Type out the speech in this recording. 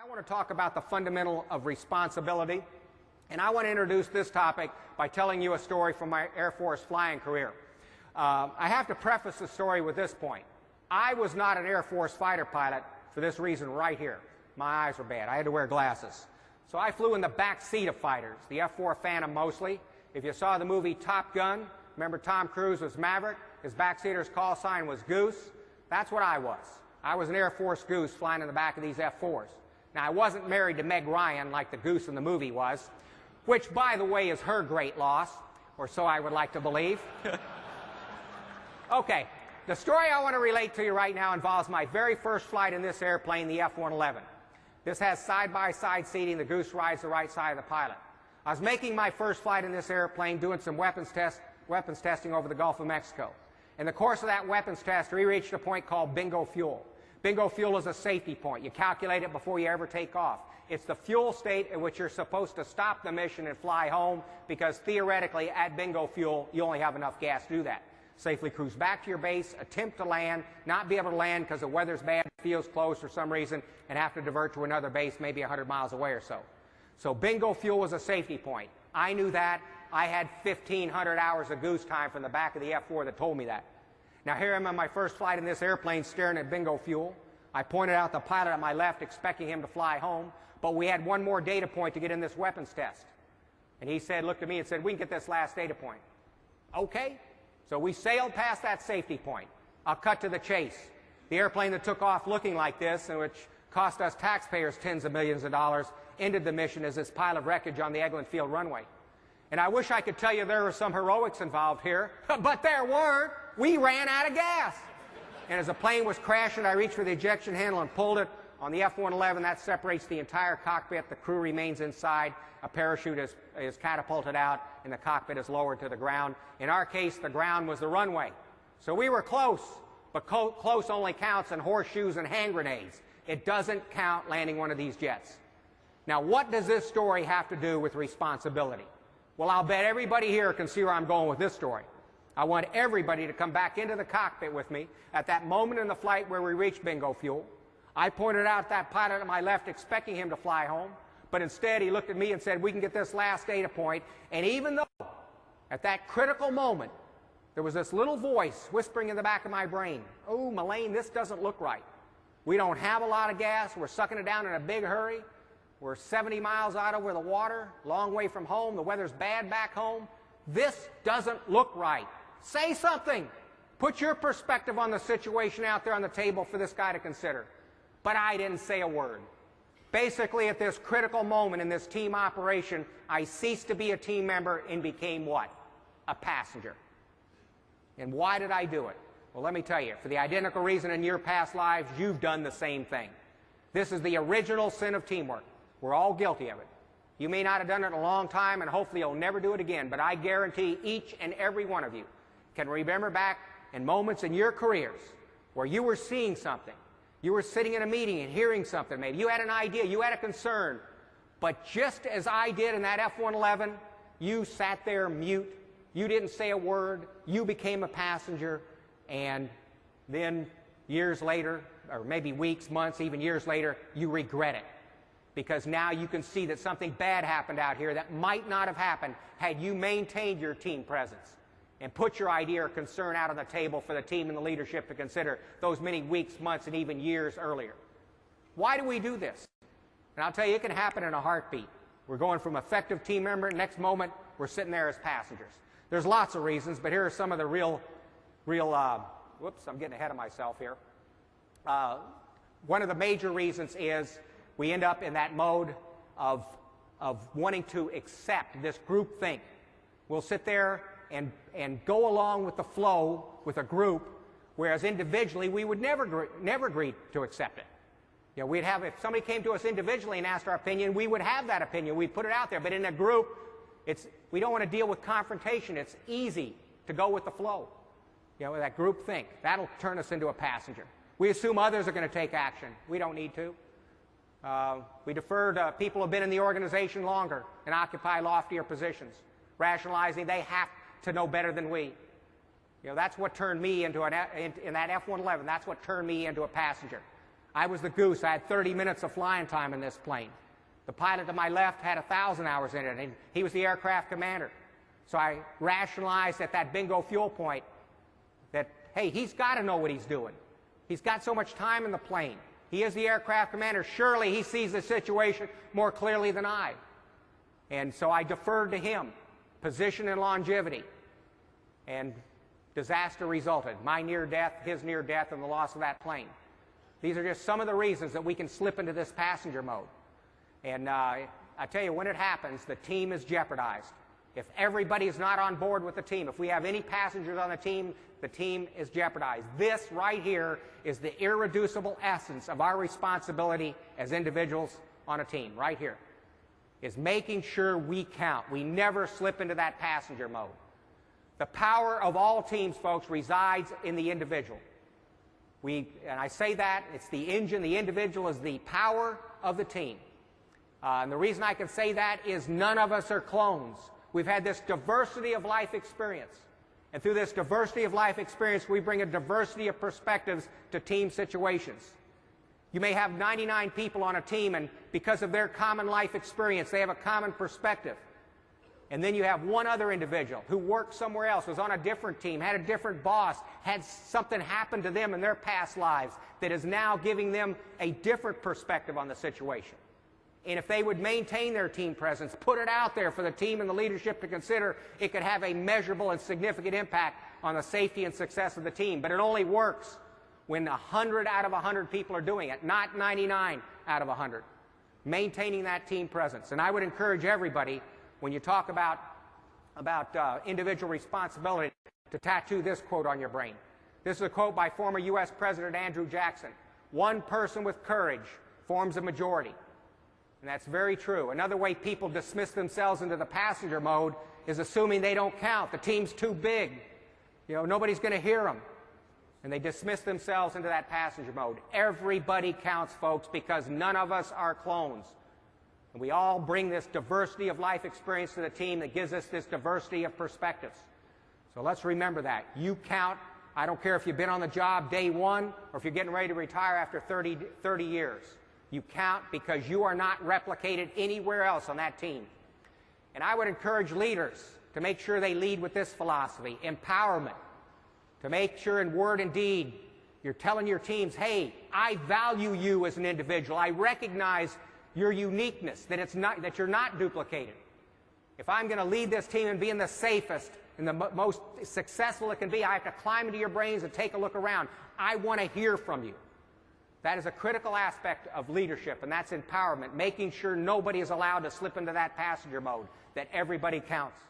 I want to talk about the fundamental of responsibility, and I want to introduce this topic by telling you a story from my Air Force flying career. I have to preface the story with this point. I was not an Air Force fighter pilot for this reason right here. My eyes were bad. I had to wear glasses. So I flew in the back seat of fighters, the F-4 Phantom mostly. If you saw the movie Top Gun, remember Tom Cruise was Maverick? His backseater's call sign was Goose. That's what I was. I was an Air Force Goose flying in the back of these F-4s. Now, I wasn't married to Meg Ryan like the Goose in the movie was, which, by the way, is her great loss, or so I would like to believe. Okay, the story I want to relate to you right now involves my very first flight in this airplane, the F-111. This has side-by-side seating. The Goose rides the right side of the pilot. I was making my first flight in this airplane, doing some weapons testing over the Gulf of Mexico. In the course of that weapons test, we reached a point called bingo fuel. Bingo fuel is a safety point. You calculate it before you ever take off. It's the fuel state at which you're supposed to stop the mission and fly home, because theoretically at bingo fuel you only have enough gas to do that. Safely cruise back to your base, attempt to land, not be able to land because the weather's bad, feels close for some reason, and have to divert to another base maybe 100 miles away or so. So bingo fuel was a safety point. I knew that. I had 1,500 hours of goose time from the back of the F-4 that told me that. Now here I am on my first flight in this airplane staring at bingo fuel. I pointed out the pilot at my left expecting him to fly home, but we had one more data point to get in this weapons test. And he said, looked at me and said, we can get this last data point. Okay. So we sailed past that safety point. I'll cut to the chase. The airplane that took off looking like this, and which cost us taxpayers tens of millions of dollars, ended the mission as this pile of wreckage on the Eglin Field runway. And I wish I could tell you there was some heroics involved here, but there weren't. We ran out of gas. And as the plane was crashing, I reached for the ejection handle and pulled it. On the F-111, that separates the entire cockpit. The crew remains inside. A parachute is catapulted out, and the cockpit is lowered to the ground. In our case, the ground was the runway. So we were close, but close only counts in horseshoes and hand grenades. It doesn't count landing one of these jets. Now, what does this story have to do with responsibility? Well, I'll bet everybody here can see where I'm going with this story. I want everybody to come back into the cockpit with me at that moment in the flight where we reached bingo fuel. I pointed out that pilot at my left expecting him to fly home, but instead he looked at me and said, we can get this last data point. And even though at that critical moment there was this little voice whispering in the back of my brain, oh, Mullane, this doesn't look right. We don't have a lot of gas. We're sucking it down in a big hurry. We're 70 miles out over the water, long way from home. The weather's bad back home. This doesn't look right. Say something. Put your perspective on the situation out there on the table for this guy to consider. But I didn't say a word. Basically, at this critical moment in this team operation, I ceased to be a team member and became what? A passenger. And why did I do it? Well, let me tell you, for the identical reason in your past lives, you've done the same thing. This is the original sin of teamwork. We're all guilty of it. You may not have done it in a long time, and hopefully you'll never do it again, but I guarantee each and every one of you can remember back in moments in your careers where you were seeing something. You were sitting in a meeting and hearing something maybe. You had an idea, you had a concern, but just as I did in that F-111, you sat there mute. You didn't say a word. You became a passenger, and then years later, or maybe weeks, months, even years later, you regret it. Because now you can see that something bad happened out here that might not have happened had you maintained your team presence and put your idea or concern out on the table for the team and the leadership to consider those many weeks, months, and even years earlier. Why do we do this? And I'll tell you, it can happen in a heartbeat. We're going from effective team member, next moment we're sitting there as passengers. There's lots of reasons, but here are some of the real whoops, I'm getting ahead of myself here. One of the major reasons is we end up in that mode of wanting to accept this group think. We'll sit there and go along with the flow with a group, whereas individually we would never agree to accept it. You know, we'd have, if somebody came to us individually and asked our opinion, we would have that opinion. We'd put it out there. But in a group, we don't want to deal with confrontation. It's easy to go with the flow. You know, that group think. That'll turn us into a passenger. We assume others are going to take action. We don't need to. We defer to people who have been in the organization longer and occupy loftier positions, rationalizing they have to know better than we. You know, that's what turned me into in that F-111, that's what turned me into a passenger. I was the goose. I had 30 minutes of flying time in this plane. The pilot to my left had 1,000 hours in it, and he was the aircraft commander. So I rationalized at that bingo fuel point that, hey, he's got to know what he's doing. He's got so much time in the plane. He is the aircraft commander. Surely he sees the situation more clearly than I. And so I deferred to him, position and longevity. And disaster resulted. My near death, his near death, and the loss of that plane. These are just some of the reasons that we can slip into this passenger mode. And I tell you, when it happens, the team is jeopardized. If everybody is not on board with the team, if we have any passengers on the team is jeopardized. This right here is the irreducible essence of our responsibility as individuals on a team, right here, is making sure we count. We never slip into that passenger mode. The power of all teams, folks, resides in the individual. And I say that, it's the engine, the individual is the power of the team. And the reason I can say that is none of us are clones. We've had this diversity of life experience. And through this diversity of life experience, we bring a diversity of perspectives to team situations. You may have 99 people on a team, and because of their common life experience, they have a common perspective. And then you have one other individual who worked somewhere else, was on a different team, had a different boss, had something happen to them in their past lives that is now giving them a different perspective on the situation. And if they would maintain their team presence, put it out there for the team and the leadership to consider, it could have a measurable and significant impact on the safety and success of the team. But it only works when 100 out of 100 people are doing it, not 99 out of 100. Maintaining that team presence. And I would encourage everybody, when you talk about individual responsibility, to tattoo this quote on your brain. This is a quote by former U.S. President Andrew Jackson. One person with courage forms a majority. And that's very true. Another way people dismiss themselves into the passenger mode is assuming they don't count. The team's too big. You know, nobody's going to hear them. And they dismiss themselves into that passenger mode. Everybody counts, folks, because none of us are clones. And we all bring this diversity of life experience to the team that gives us this diversity of perspectives. So let's remember that. You count. I don't care if you've been on the job day one or if you're getting ready to retire after 30 years. You count because you are not replicated anywhere else on that team. And I would encourage leaders to make sure they lead with this philosophy, empowerment, to make sure in word and deed you're telling your teams, hey, I value you as an individual. I recognize your uniqueness, that you're not duplicated. If I'm going to lead this team and be in the safest and the most successful it can be, I have to climb into your brains and take a look around. I want to hear from you. That is a critical aspect of leadership, and that's empowerment, making sure nobody is allowed to slip into that passenger mode, that everybody counts.